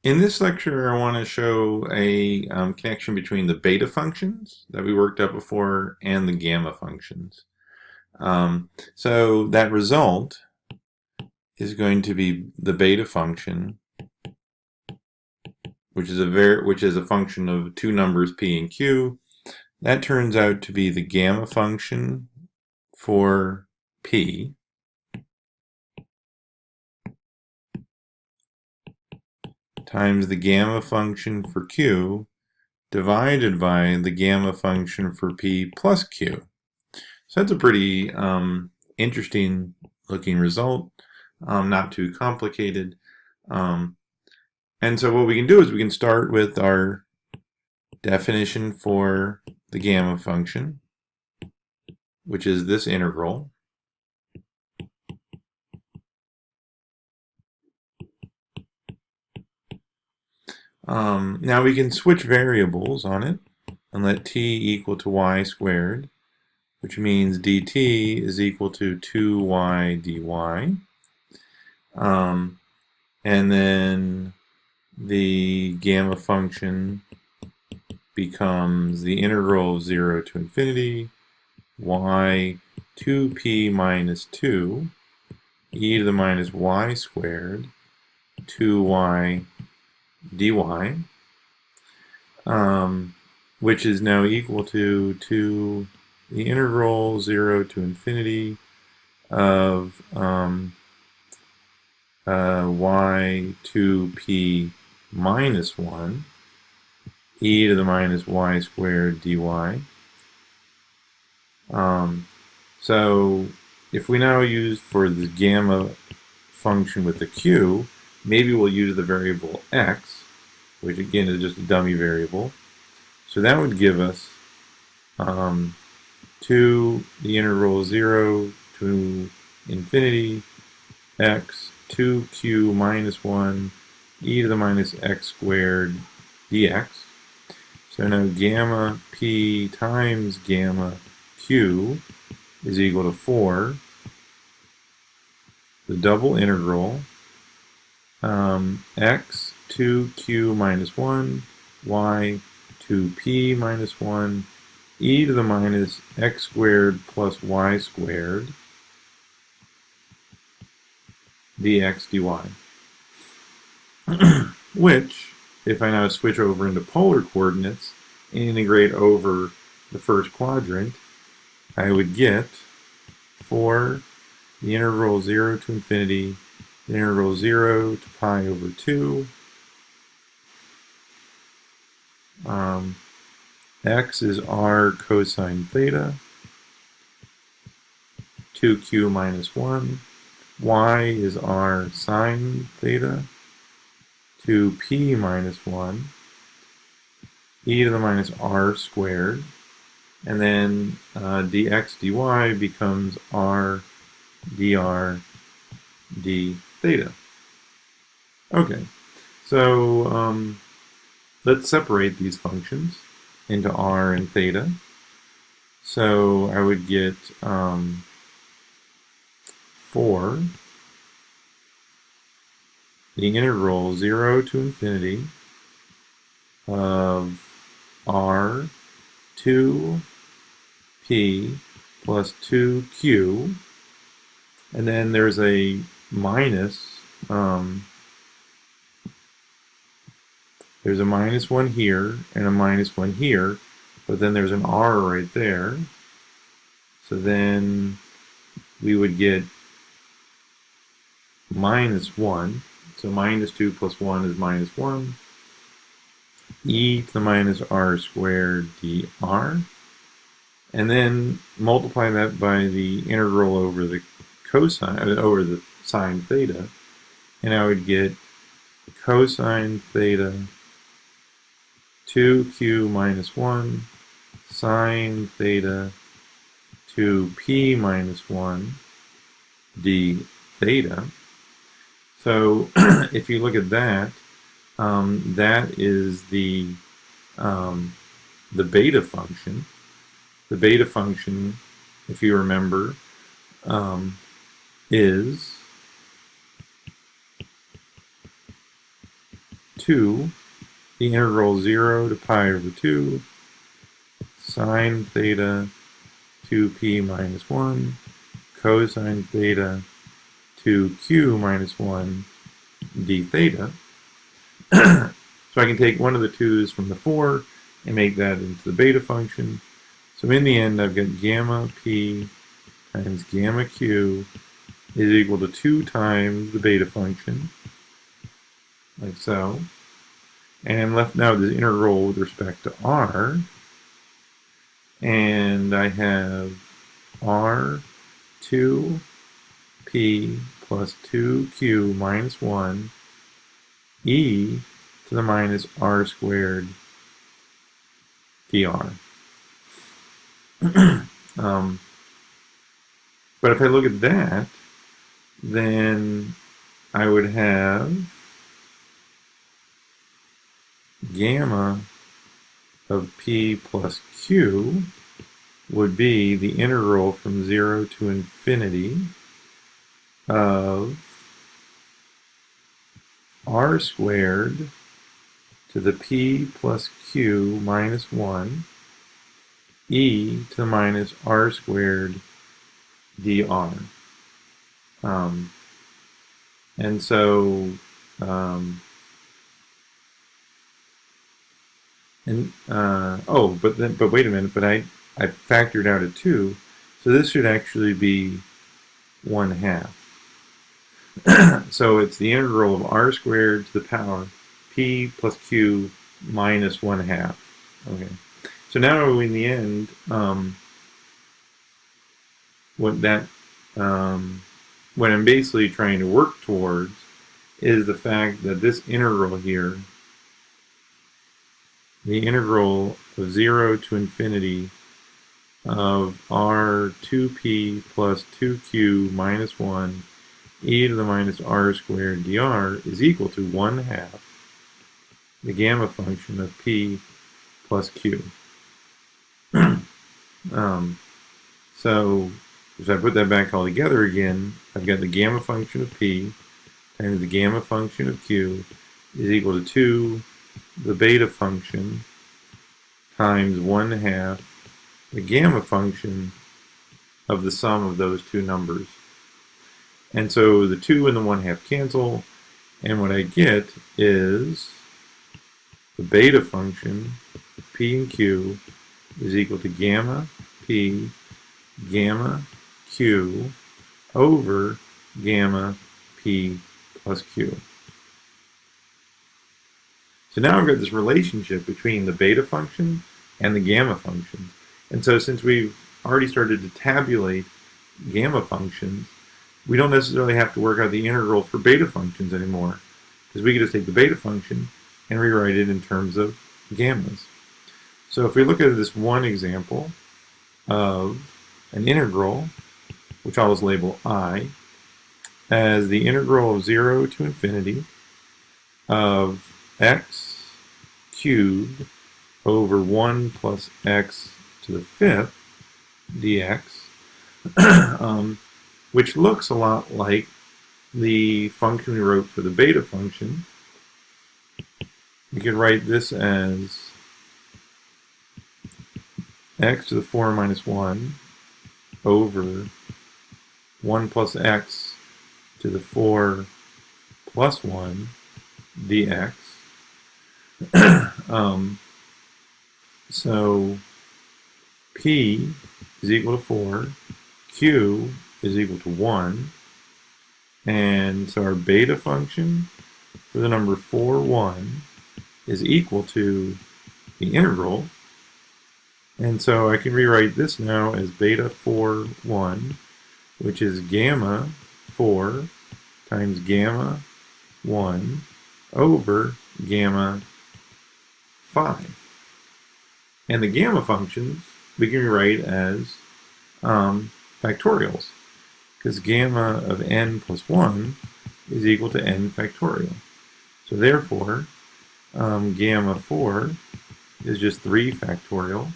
In this lecture, I want to show a connection between the beta functions that we worked out before and the gamma functions. So that result is going to be the beta function, which is a function of two numbers p and q. That turns out to be the gamma function for p times the gamma function for q divided by the gamma function for p plus q. So that's a pretty interesting looking result, not too complicated. And so what we can do is we can start with our definition for the gamma function, which is this integral. Now we can switch variables on it and let t equal to y squared, which means dt is equal to 2y dy. And then the gamma function becomes the integral of 0 to infinity y 2p minus 2 e to the minus y squared 2y dy, which is now equal to the integral 0 to infinity of y 2p minus 1 e to the minus y squared dy. So if we now use for the gamma function with the q, maybe we'll use the variable x, which again is just a dummy variable. So that would give us the integral 0 to infinity x 2q minus 1 e to the minus x squared dx. So now gamma p times gamma q is equal to 4, the double integral x 2q minus 1 y 2p minus 1 e to the minus x squared plus y squared dx dy. Which, if I now switch over into polar coordinates and integrate over the first quadrant, I would get for the integral 0 to infinity, the integral 0 to pi over 2, x is r cosine theta, 2q minus 1, y is r sine theta, 2p minus 1, e to the minus r squared, and then dx dy becomes r dr d theta. Okay, so let's separate these functions into r and theta. So I would get 4 the integral 0 to infinity of r 2p plus 2q, and then there's a minus, there's a minus 1 here and a minus 1 here, but then there's an r right there, so then we would get minus 1, so minus 2 plus 1 is minus 1, e to the minus r squared dr, and then multiply that by the integral over the cosine, over the sine theta, and I would get cosine theta 2q minus 1 sine theta 2p minus 1 d theta. So if you look at that, that is the beta function. The beta function, if you remember, is 2, the integral 0 to pi over 2, sine theta 2p minus 1, cosine theta 2q minus 1 d theta. So I can take one of the 2's from the 4 and make that into the beta function. So in the end, I've got gamma p times gamma q is equal to 2 times the beta function, like so. And I'm left now with this integral with respect to r. And I have r 2p plus 2q minus 1 e to the minus r squared dr. But if I look at that, then I would have gamma of p plus q would be the integral from 0 to infinity of r squared to the p plus q minus 1 e to the minus r squared dr. And so but wait a minute, but I factored out a 2, so this should actually be 1/2. So it's the integral of r squared to the power p plus q minus 1/2. Okay. So now in the end, what I'm basically trying to work towards is the fact that this integral here, the integral of 0 to infinity of r 2p plus 2q minus 1 e to the minus r squared dr is equal to 1/2 the gamma function of p plus q. So if I put that back all together again, I've got the gamma function of p times the gamma function of q is equal to 2 the beta function times 1/2 the gamma function of the sum of those two numbers. And so the 2 and the 1/2 cancel, and what I get is the beta function of p and q is equal to gamma p gamma q over gamma p plus q. So now I've got this relationship between the beta function and the gamma function. And so since we've already started to tabulate gamma functions, we don't necessarily have to work out the integral for beta functions anymore, because we can just take the beta function and rewrite it in terms of gammas. So if we look at this one example of an integral, which I'll just label I, as the integral of 0 to infinity of x cubed over 1 plus x to the 5th dx, which looks a lot like the function we wrote for the beta function. We could write this as x to the 4 minus 1 over 1 plus x to the 4 plus 1 dx. So p is equal to 4, q is equal to 1, and so our beta function for the number 4, 1 is equal to the integral. And so I can rewrite this now as beta 4, 1, which is gamma 4 times gamma 1 over gamma 5. And the gamma functions we can rewrite as factorials, because gamma of n plus 1 is equal to n factorial. So therefore, gamma 4 is just 3 factorial,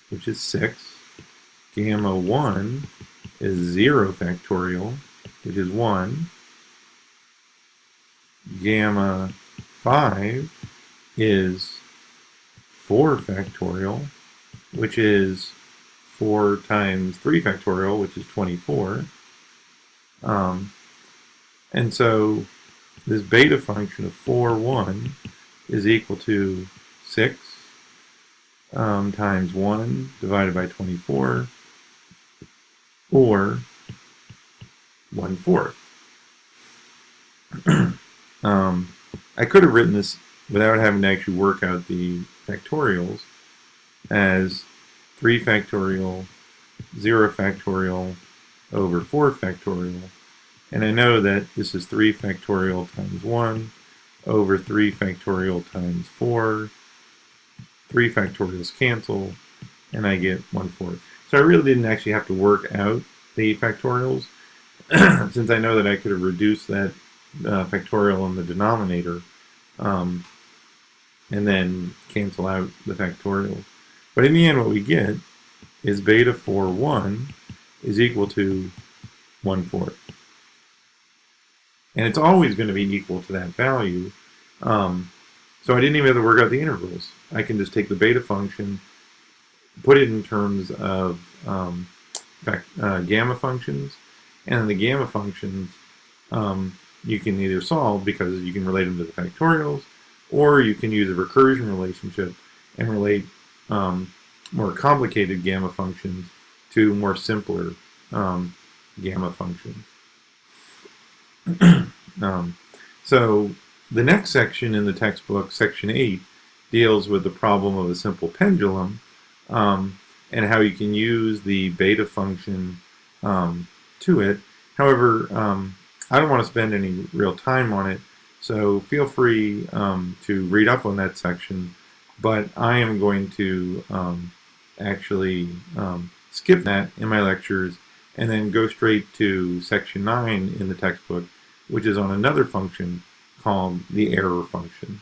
which is 6. Gamma 1 is 0 factorial, which is 1. Gamma 5 is 4 factorial, which is 4 times 3 factorial, which is 24. And so this beta function of 4, 1 is equal to 6 times 1 divided by 24, or 1/4. I could have written this without having to actually work out the factorials as 3 factorial, 0 factorial over 4 factorial. And I know that this is 3 factorial times 1 over 3 factorial times 4. 3 factorials cancel, and I get 1/4. So I really didn't actually have to work out the factorials, since I know that I could have reduced that factorial in the denominator and then cancel out the factorials. But in the end, what we get is beta 4, 1 is equal to 1/4. And it's always going to be equal to that value. So I didn't even have to work out the integrals. I can just take the beta function, put it in terms of gamma functions, and then the gamma functions you can either solve because you can relate them to the factorials, or you can use a recursion relationship and relate more complicated gamma functions to more simpler gamma functions. So the next section in the textbook, section 8, deals with the problem of a simple pendulum and how you can use the beta function to it. However, I don't want to spend any real time on it, so feel free to read up on that section, but I am going to actually skip that in my lectures and then go straight to section 9 in the textbook, which is on another function called the error function.